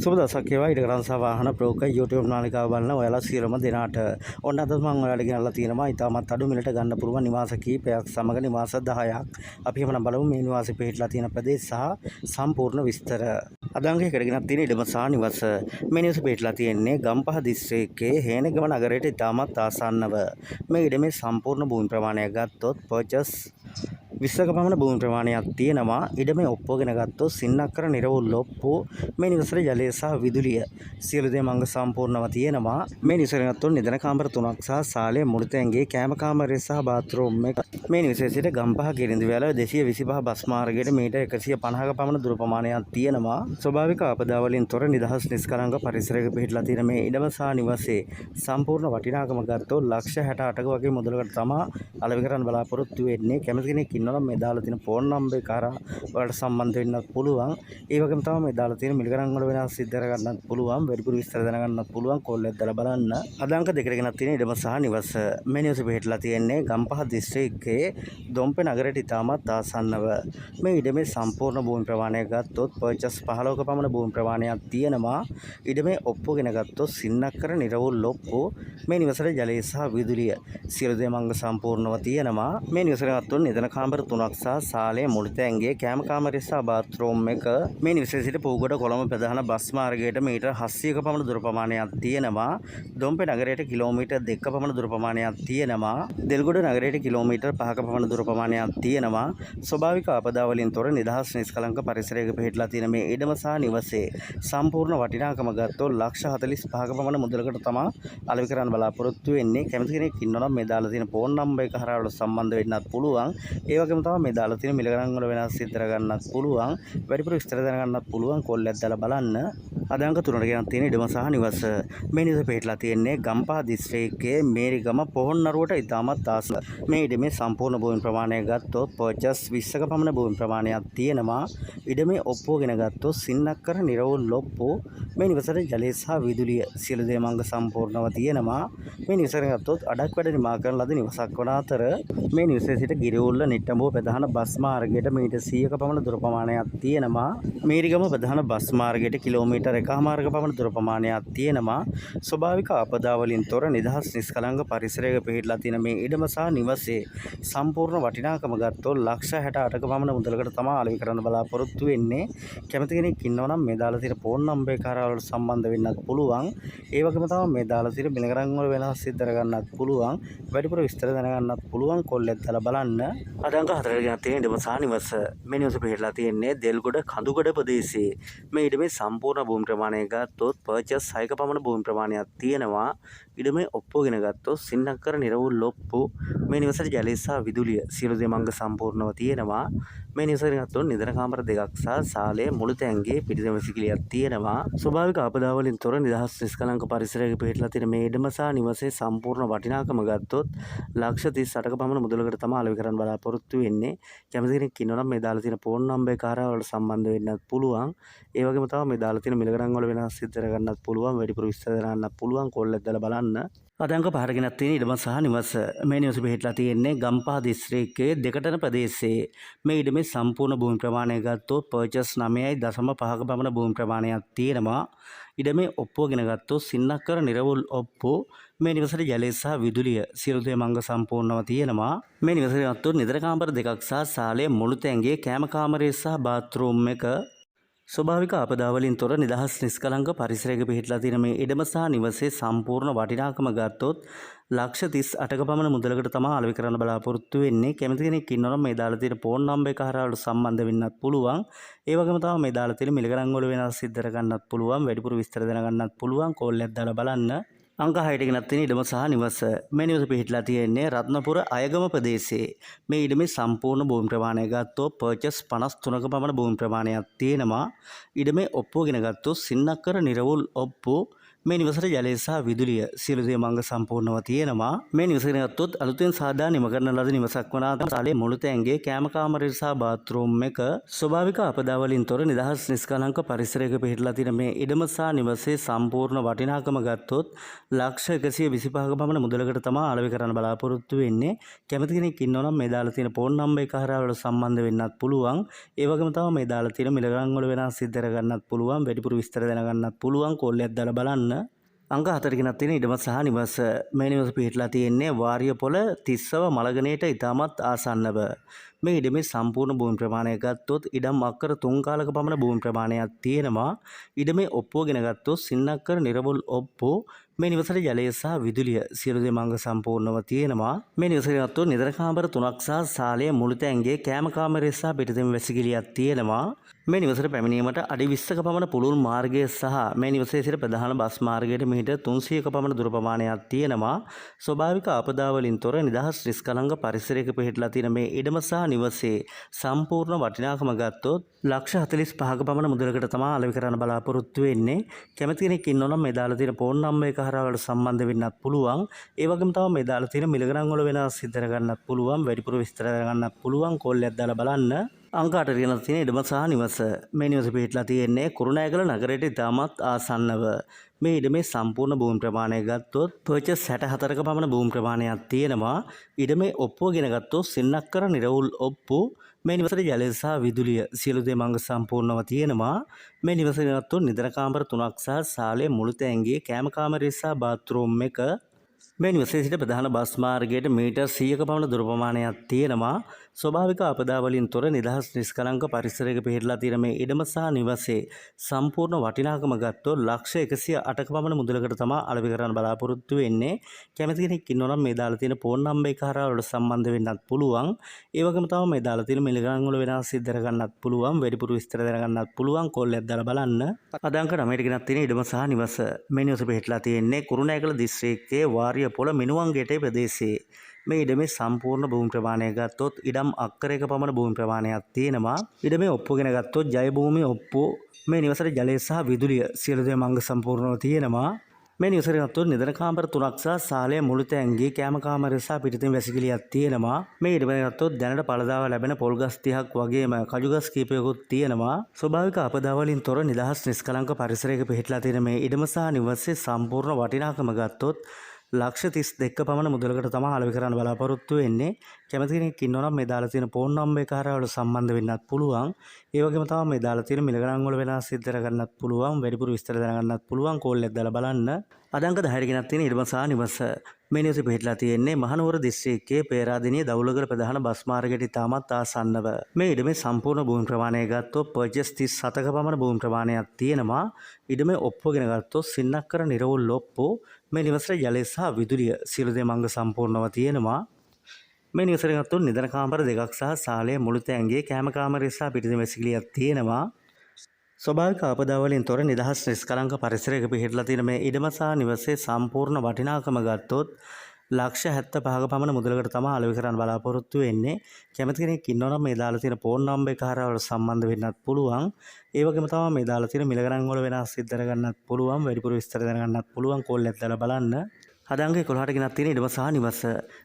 සුබ දවසක් වේවා. ඊට කරන් සහ වාහන බ්‍රෝකර් YouTube නාලිකාව බලන ඔයාලා සියලුම දෙනාට ඔන්න අද මම ඔයාලට ගෙනල්ලා තියෙනවා ඉතාමත් අඩු මිලට ගන්න පුළුවන් නිවාස කීපයක් සමග නිවාස 10ක්. අපි එහෙමනම් බලමු මේ නිවාසේ පිහිටලා තියෙන ප්‍රදේශ සහ සම්පූර්ණ විස්තර. අදාංගයේ කරගෙන තියෙන ඉඩම සහ නිවස. මේ නිවස පිහිටලා තියෙන්නේ ගම්පහ දිස්ත්‍රික්කයේ හේනගම නගරයට ඉතාමත් ආසන්නව. මේ ඉඩමේ සම්පූර්ණ භූමි ප්‍රමාණය ගත්තොත් පර්චස් 20ක පමණ භූමි ප්‍රමාණයක් තියෙනවා. ඉඩමේ ඔප්පුවගෙන ගත්තොත් සින්නක්කර නිරවුල් ඔප්පු. මේ නිවසේ ජලය සහ විදුලිය සියලු දේ මංග සම්පූර්ණව තියෙනවා. මේ නිවසේ ගත්තොත් නිදන කාමර 3ක් සහ ශාලය මුළුතැන්ගේ කෑම කාමරය සහ බාත්රූම් එක. මේ නිවසේ සිට ගම්පහ කිරිඳිවැල 225 බස් මාර්ගයට මීටර් 150ක පමණ දුර ප්‍රමාණයක් තියෙනවා. ස්වභාවික ආපදා වලින් තොර නිදහස් නිස්කලංක පරිසරයක පිහිටලා තියෙන මේ ඉඩම සහ නිවසේ සම්පූර්ණ වටිනාකම ගත්තොත් ලක්ෂ 68ක වගේ මුදලකට තමයි අලෙවි කරන්න බලාපොරොත්තු වෙන්නේ. කැමති කෙනෙක් ඉන්නවා මේ දාලා තියෙන ෆෝන් නම්බරේ කරා ඔයාලට සම්බන්ධ වෙන්නත් පුළුවන්. ඒ වගේම තමයි මේ දාලා තියෙන මිලගණන් වල වෙනස් සිද්ධ කරගන්නත් පුළුවන්. වැඩිපුර විස්තර දැනගන්නත් පුළුවන්. කෝල් එකක් දාලා බලන්න. අද අංක දෙකට ගෙනත් තියෙන ඉඩම සහ නිවස. මේ නිවස පිහිටලා තියෙන්නේ ගම්පහ දිස්ත්‍රික්කයේ දොම්පේ නගරයට ඉතාමත් ආසන්නව. මේ ඉඩමේ සම්පූර්ණ භූමි ප්‍රමාණය ගත්තොත් පර්චස් 15ක පමණ භූමි ප්‍රමාණයක් තියෙනවා. ඉඩමේ ඔප්පුවගෙන ගත්තොත් සින්නක්කර නිරවුල් ඔප්පු. මේ නිවසේ ජලය සහ විදුලිය සියලු දේ මංග සම්පූර්ණව තියෙනවා. මේ නිවසේ ගත්තොත් නිදන කාමර 3ක් සහ ශාලය මුළුතැන්ගේ කෑම කාමරය සහ බාත්රූම් එක. මේ නිවසේ සිට පූගොඩ කොළඹ ප්‍රධාන බස් මාර්ගයට මීටර් 700ක පමණ දුර ප්‍රමාණයක් තියෙනවා. දොම්පේ නගරයට කිලෝමීටර් 2ක පමණ දුර ප්‍රමාණයක් තියෙනවා. දෙල්ගොඩ නගරයට කිලෝමීටර් 5ක පමණ දුර ප්‍රමාණයක් තියෙනවා. ස්වභාවික ආපදා වලින් තොර නිදහස් නිස්කලංක පරිසරයක පිහිටලා තියෙන මේ ඉඩම සහ නිවසේ සම්පූර්ණ වටිනාකම ගත්තොත් ලක්ෂ 45ක පමණ මුදලකට තමයි අලෙවි කරන්න බලාපොරොත්තු වෙන්නේ. කැමති කෙනෙක් ඉන්නවා නම් මේ දාලා තියෙන ෆෝන් නම්බර් එක හරහා ඔයාලට සම්බන්ධ වෙන්නත් පුළුවන්. ඒ වගේම තමයි මේ දාලා තියෙන මිලගණන් වල වෙනස් සිද්ධ කරගන්නත් පුළුවන්. වැඩිපුර විස්තර දැනගන්නත් පුළුවන්. කෝල් එකක් දාලා බලන්න. අද අංක 3ට ගෙනත් තියෙන ඉඩම සහ නිවස. මේ නිවස පිහිටලා තියෙන්නේ ගම්පහ දිස්ත්‍රික්කයේ මේරිගම පොහොන්නරුවට ඉතාමත් ආසන්න. මේ ඉඩමේ සම්පූර්ණ භූමි ප්‍රමාණය ගත්තොත් පර්චස් 20ක පමණ භූමි ප්‍රමාණයක් තියෙනවා. ඉඩමේ ඔප්පුවගෙන ගත්තොත් සින්නක්කර නිරවුල් ඔප්පු. මේ නිවසේ ජලය සහ විදුලිය සියලු දේ මංග සම්පූර්ණව තියෙනවා. මේ නිවසේ ගත්තොත් අඩක් වැඩ නිමා කරන ලද නිවසක් වන අතර මේ නිවසේ සිට ගිරිඋල්ල නිට්ටඹුව ප්‍රධාන බස් මාර්ගයට මීටර් 100ක පමණ දුර ප්‍රමාණයක් තියෙනවා. මේරිගම ප්‍රධාන බස් මාර්ගයට කිලෝමීටර් 1කමාරක පමණ දුර ප්‍රමාණයක් තියෙනවා. ස්වභාවික ආපදා වලින් තොර නිදහස් නිස්කලංක පරිසරයක පිහිටලා තියෙන මේ ඉඩම සහ නිවසේ සම්පූර්ණ වටිනාකම ගත්තොත් ලක්ෂ 68ක පමණ මුදලකට තමයි අලෙවි කරන්න බලාපොරොත්තු වෙන්නේ. කැමති කෙනෙක් ඉන්නවා නම් මේ දාලා තියෙන ෆෝන් නම්බර් එක හරහා ඔයාලට සම්බන්ධ වෙන්නත් පුළුවන්. ඒ වගේම තමයි මේ දාලා තියෙන මිලගණන් වල වෙනස් සිද්ධ කරගන්නත් පුළුවන්. වැඩිපුර විස්තර දැනගන්නත් පුළුවන්. කෝල් එකක් දාලා බලන්න. අද අංක 4ට ගෙනත් තියෙන ඉඩම සහ නිවස. මේ නිවස පිහිටලා තියෙන්නේ දෙල්ගොඩ කඳුගොඩ ප්‍රදේශයේ. මේ ඉඩමේ සම්පූර්ණ භූමි ප්‍රමාණය ගත්තොත් පර්චස් 6ක පමණ භූමි ප්‍රමාණයක් තියෙනවා. ඉඩමේ ඔප්පුවගෙන ගත්තොත් සින්නක්කර නිරවුල් ඔප්පු. මේ නිවසේ ජලය සහ විදුලිය සියලු දේ මංග සම්පූර්ණව තියෙනවා. මේ නිවසේ ගත්තොත් නිදන කාමර 2ක් සහ ශාලය මුළුතැන්ගේ පිටිසම විසිකිලියක් තියෙනවා. ස්වභාවික ආපදා වලින් තොර නිදහස් නිස්කලංක පරිසරයක පිහිටලා තියෙන මේ ඉඩම සහ නිවසේ සම්පූර්ණ වටිනාකම ගත්තොත් ලක්ෂ 38ක පමණ මුදලකට තමයි අලෙවි කරන්න බලාපොරොත්තු වෙන්නේ. කැමති කෙනෙක් ඉන්නවා නම් මේ දාලා තියෙන ෆෝන් නම්බර් එක හරහා ඔයාලට සම්බන්ධ වෙන්නත් පුළුවන්. ඒ වගේම තමයි මේ දාලා තියෙන මිලගණන් වල වෙනස් සිද්ධ කරගන්නත් පුළුවන්. වැඩිපුර විස්තර දැනගන්නත් පුළුවන්. කෝල් එකක් දාලා බලන්න. අද අංක 5ට ගෙනත් තියෙන ඉඩම සහ නිවස. මේ නිවස පිහිටලා තියෙන්නේ ගම්පහ දිස්ත්‍රික්කයේ දෙකටන ප්‍රදේශයේ. මේ ඉඩමේ සම්පූර්ණ භූමි ප්‍රමාණය ගත්තොත් පර්චස් 9.5ක පමණ භූමි ප්‍රමාණයක් තියෙනවා. ඉඩමේ ඔප්පුවගෙන ගත්තොත් සින්නක්කර නිරවුල් ඔප්පු. මේ නිවසේ ජලය සහ විදුලිය සියලු දේ මංග සම්පූර්ණව තියෙනවා. මේ නිවසේ ගත්තොත් නිදන කාමර 2ක් සහ ශාලය මුළුතැන්ගේ කෑම කාමරය සහ බාත්රූම් එක. ස්වභාවික ආපදා වලින් තොර නිදහස් නිස්කලංක පරිසරයක පිහිටලා තියෙන මේ ඉඩම සහ නිවසේ සම්පූර්ණ වටිනාකම ගත්තොත් ලක්ෂ 38ක පමණ මුදලකට තමයි අලෙවි කරන්න බලාපොරොත්තු වෙන්නේ. කැමති කෙනෙක් ඉන්නවා නම් මේ දාලා තියෙන ෆෝන් නම්බර් එක හරහා ඔයාලට සම්බන්ධ වෙන්නත් පුළුවන්. ඒ වගේම තමයි මේ දාලා තියෙන මිලගණන් වල වෙනස් සිද්ධ කරගන්නත් පුළුවන්. වැඩිපුර විස්තර දැනගන්නත් පුළුවන්. කෝල් එකක් දාලා බලන්න. අංක 6ට ගෙනත් තියෙන ඉඩම සහ නිවස. මේ නිවස පිහිටලා තියෙන්නේ රත්නපුර අයගම ප්‍රදේශයේ. මේ ඉඩමේ සම්පූර්ණ භූමි ප්‍රමාණය ගත්තොත් පර්චස් 53ක පමණ භූමි ප්‍රමාණයක් තියෙනවා. ඉඩමේ ඔප්පුවගෙන ගත්තොත් සින්නක්කර නිරවුල් ඔප්පු. මේ නිවසට ජලය සහ විදුලිය සියලු දේ මංග සම්පූර්ණව තියෙනවා. මේ නිවසගෙන ගත්තොත් අලුතෙන් සාදා නිම කරන ලද නිවසක් වන අතර ශාලයේ මුළු තැන්ගේ කෑම කාමරය සහ බාත්රූම් එක ස්වභාවික අපදා වලින් තොර නිදහස් නිස්කලංක පරිසරයක පිහිටලා තියෙන මේ ඉඩම සහ නිවසේ සම්පූර්ණ වටිනාකම ගත්තොත් ලක්ෂ 125ක පමණ මුදලකට තමයි අලෙවි කරන්න බලාපොරොත්තු වෙන්නේ. කැමති කෙනෙක් ඉන්නවා නම් මේ දාලා තියෙන ෆෝන් නම්බර් එක හරහා වල සම්බන්ධ වෙන්නත් පුළුවන්. ඒ වගේම තමයි මේ දාලා තියෙන මිල ගණන් වල වෙනස් සිද්ධ කරගන්නත් පුළුවන්. වැඩිපුර විස්තර දැනගන්නත් පුළුවන්. කෝල් එකක් දාලා බලන්න. අංග 4කිනක් තියෙන ඉඩම සහ නිවස. මේ නිවස පිහිටලා තියෙන්නේ වාරිය පොළ තිස්සව මලගණේට ඉතාමත් ආසන්නව. මේ ඉඩමේ සම්පූර්ණ භූමි ප්‍රමාණය ගත්තොත් ඉඩම් අක්කර 3 කාලක පමණ භූමි ප්‍රමාණයක් තියෙනවා. ඉඩමේ ඔප්පුව ගෙන ගත්තොත් සින්නක්කර නිරවුල් ඔප්පු. මේ නිවසට ජලය සහ විදුලිය සියලු දේ මංග සම්පූර්ණව තියෙනවා. මේ නිවසට ගත්තොත් නිදර කාමර 3ක් සහ ශාලයේ මුළු තැන්ගේ කෑම කාමරය සහ පිටතෙම වැසිකිළියක් තියෙනවා. මේ නිවසට පැමිණීමට අඩි 20ක පමණ පුළුල් මාර්ගය සහ මේ නිවසේ සිට ප්‍රධාන බස් මාර්ගයට මීටර් 300ක පමණ දුර ප්‍රමාණයක් තියෙනවා. ස්වභාවික ආපදා වලින් තොර නිදහස් නිස්කලංක පරිසරයක පිහිටලා තියෙන මේ ඉඩම සහ නිවසේ සම්පූර්ණ වටිනාකම ගත්තොත් ලක්ෂ 45ක පමණ මුදලකට තමයි අලෙවි කරන්න බලාපොරොත්තු වෙන්නේ. කැමති කෙනෙක් ඉන්නවා නම් මේ දාලා තියෙන ෆෝන් නම්බර් එක හරහා වලට සම්බන්ධ වෙන්නත් පුළුවන්. ඒ වගේම තමයි මේ දාලා තියෙන මිල ගණන් වල වෙනස් සිද්ධ කරගන්නත් පුළුවන්. වැඩිපුර විස්තර දැනගන්නත් පුළුවන්. කෝල් එකක් දාලා බලන්න. අංක 8 රියනක් තියෙන ඉඩම සහ නිවස. මේ නිවස පිහිටලා තියෙන්නේ කුරුණෑගල නගරයට ඉතාමත් ආසන්නව. මේ ඉඩමේ සම්පූර්ණ භූමි ප්‍රමාණය ගත්තොත් පර්චස් 64ක පමණ භූමි ප්‍රමාණයක් තියෙනවා. ඉඩමේ ඔප්පුව ගෙන ගත්තොත් සින්නක්කර නිරවුල් ඔප්පු. මේ නිවසට ජලය සහ විදුලිය සියලු දේ මංග සම්පූර්ණව තියෙනවා. මේ නිවස ගත්තොත් නිදර කාමර 3ක් සහ ශාලයේ මුළු තැන්ගේ කෑම කාමරය සහ බාත්රූම් එක මේ නිවසේ සිට ප්‍රධාන බස් මාර්ගයට මීටර් 100ක පමණ දුර ප්‍රමාණයක් තියෙනවා. ස්වභාවික අපදා වලින් තොර නිදහස් නිස්කලංක පරිසරයක පිහිටලා තියෙන මේ ඉඩම සහ නිවසේ සම්පූර්ණ වටිනාකම ගත්තොත් ලක්ෂ 108ක පමණ මුදලකට තමයි අලෙවි කරන්න බලාපොරොත්තු වෙන්නේ. කැමති කෙනෙක් ඉන්නවා නම් මේ දාලා තියෙන ෆෝන් නම්බර් එක හරහා වලට සම්බන්ධ වෙන්නත් පුළුවන්. ඒ වගේම තමයි මේ දාලා තියෙන මිල ගණන් වල වෙනස් සිද්ධ කරගන්නත් පුළුවන්. වැඩිපුර විස්තර දැනගන්නත් පුළුවන්. කෝල් එකක් දාලා බලන්න. අද අංක 9ට ගෙනත් තියෙන ඉඩම සහ නිවස. මේ නිවස පිහිටලා තියෙන්නේ කුරුණෑගල දිස්ත්‍රික්කයේ වාරිය පොළ මිනුවන්ගේටේ ප්‍රදේශයේ. මේ ඉඩමේ සම්පූර්ණ භූමි ප්‍රමාණය ගත්තොත් ඉඩම් අක්කරයක පමණ භූමි ප්‍රමාණයක් තියෙනවා. ඉඩමේ ඔප්පුව ගෙන ගත්තොත් ජය භූමි ඔප්පුව. මේ නිවසට ජලය සහ විදුලිය සියලු දේ මංග සම්පූර්ණව තියෙනවා. මේ නිවසට ගත්තොත් නිදන කාමර 3ක් සහ ශාලයේ මුළු තැන්ගේ කෑම කාමරය සහ පිටතින් වැසිකිළියක් තියෙනවා. මේ ඉඩමේ ගත්තොත් දැනට පළදාව ලැබෙන පොල් ගස් 30ක් වගේම කජු ගස් කීපයකුත් තියෙනවා. ස්වභාවික අපදා වලින් තොර නිදහස් නිස්කලංක පරිසරයක පිහිටලා තියෙන මේ ඉඩම සහ නිවසේ සම්පූර්ණ වටිනාකම ගත්තොත් ලක්ෂ 32ක පමණ මුදලකට තමයි අලෙවි කරන්න බලාපොරොත්තු වෙන්නේ. කැමති කෙනෙක් ඉන්නවා නම් මේ දාලා තියෙන ෆෝන් නම්බර් එක හරහා වලට සම්බන්ධ වෙන්නත් පුළුවන්. ඒ වගේම තමයි මේ දාලා තියෙන මිල ගණන් වල වෙනස් සිද්ධ කරගන්නත් පුළුවන්. වැඩිපුර විස්තර දැනගන්නත් පුළුවන්. කෝල් එකක් දාලා බලන්න. අද අංක 10ට ගෙනත් තියෙන ඉඩම සහ නිවස. මේ නිවසේ පිහිටලා තියෙන්නේ මහනුවර දිස්ත්‍රික්කයේ පේරාදෙණිය දවුලගල ප්‍රධාන බස් මාර්ගයට ඉතාමත් ආසන්නව. මේ ඉඩමේ සම්පූර්ණ භූමි ප්‍රමාණය ගත්තොත් පර්චස් 37ක පමණ භූමි ප්‍රමාණයක් තියෙනවා. ඉඩමේ ඔප්පුව ගෙන ගත්තොත් සින්නක්කර නිරවුල් ඔප්පු. මේ නිවසට ජලය සහ විදුලිය සියලු දේ මංග සම්පූර්ණව තියෙනවා. මේ නිවසට ගත්තොත් නිදන කාමර 2ක් සහ ශාලයේ මුළු තැන්ගේ කෑම කාමරය සහ පිටතින් වැසිකිළියක් තියෙනවා. ස්වභාවික ආපදා වලින් තොර නිදහස් නිස්කලංක පරිසරයක පිහිටලා තියෙන මේ ඉඩම සහ නිවසේ සම්පූර්ණ වටිනාකම ගත්තොත් ලක්ෂ 75ක පමණ මුදලකට තමයි අලෙවි කරන්න බලාපොරොත්තු වෙන්නේ. කැමති කෙනෙක් ඉන්නවා නම් මේ දාලා තියෙන ෆෝන් නම්බර් එක හරහා වලට සම්බන්ධ වෙන්නත් පුළුවන්. ඒ වගේම තමයි මේ දාලා තියෙන මිල ගණන් වල වෙනස් සිද්ධ කරගන්නත් පුළුවන්. වැඩිපුර විස්තර දැනගන්නත් පුළුවන්. කෝල් එකක් දාලා බලන්න. අද අංක 11ට ගෙනත් තියෙන ඉඩම සහ නිවස.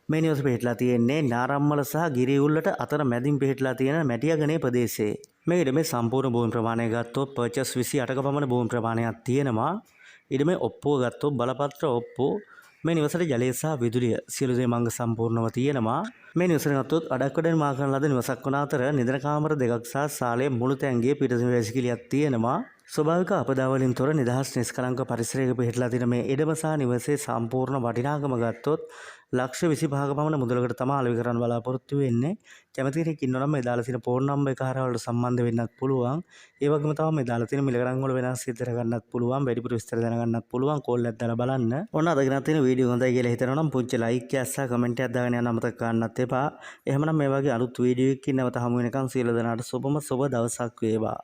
මේ නිවස පිහිටලා තියෙන්නේ නාරම්මල සහ ගිරිඋල්ලට අතර මැදින් පිහිටලා තියෙන මැටියගනේ ප්‍රදේශයේ. මේ ඉඩමේ සම්පූර්ණ භූමි ප්‍රමාණය ගත්තොත් පර්චස් 28ක පමණ භූමි ප්‍රමාණයක් තියෙනවා. ඉඩමේ ඔප්පුව ගත්තොත් බලපත්‍ර ඔප්පුව. මේ නිවසට ජලය සහ විදුලිය සියලු දේ මංග සම්පූර්ණව තියෙනවා. මේ නිවසට ගත්තොත් අඩක්කඩෙන් මා කරන ලද නිවසක් වන අතර නිදන කාමර 2ක් සහ ශාලයේ මුළු තැන්ගේ පිටතින් වැසිකිළියක් තියෙනවා. ස්වභාවික අපදා වලින් තොර නිදහස් නිස්කලංක පරිසරයක පිහිටලා තියෙන මේ ඉඩම සහ නිවසේ සම්පූර්ණ වටිනාකම ගත්තොත් ලක්ෂ 25ක පමණ මුදලකට තමයි අලෙවි කරන්න බලාපොරොත්තු වෙන්නේ. කැමති කෙනෙක් ඉන්නවා නම් මේ දාලා තියෙන ෆෝන් නම්බර් එක හරහා වලට සම්බන්ධ වෙන්නත් පුළුවන්. ඒ වගේම තමයි මේ දාලා තියෙන මිල ගණන් වල වෙනස් සිද්ධ කරගන්නත් පුළුවන්. වැඩිපුර විස්තර දැනගන්නත් පුළුවන්. කෝල් එකක් දාලා බලන්න. ඔන්න අද ගෙනත් තියෙන වීඩියෝ හොඳයි කියලා හිතනවා නම් පුංචි ලයික් එකක් සහ කමෙන්ට් එකක් දාගෙන යන්න අමතක කරන්නත් එපා. එහෙමනම් මේ වගේ අලුත් වීඩියෝ එකකින් නැවත හමු වෙනකන් සියලු දෙනාට සුබම සුබ දවසක් වේවා.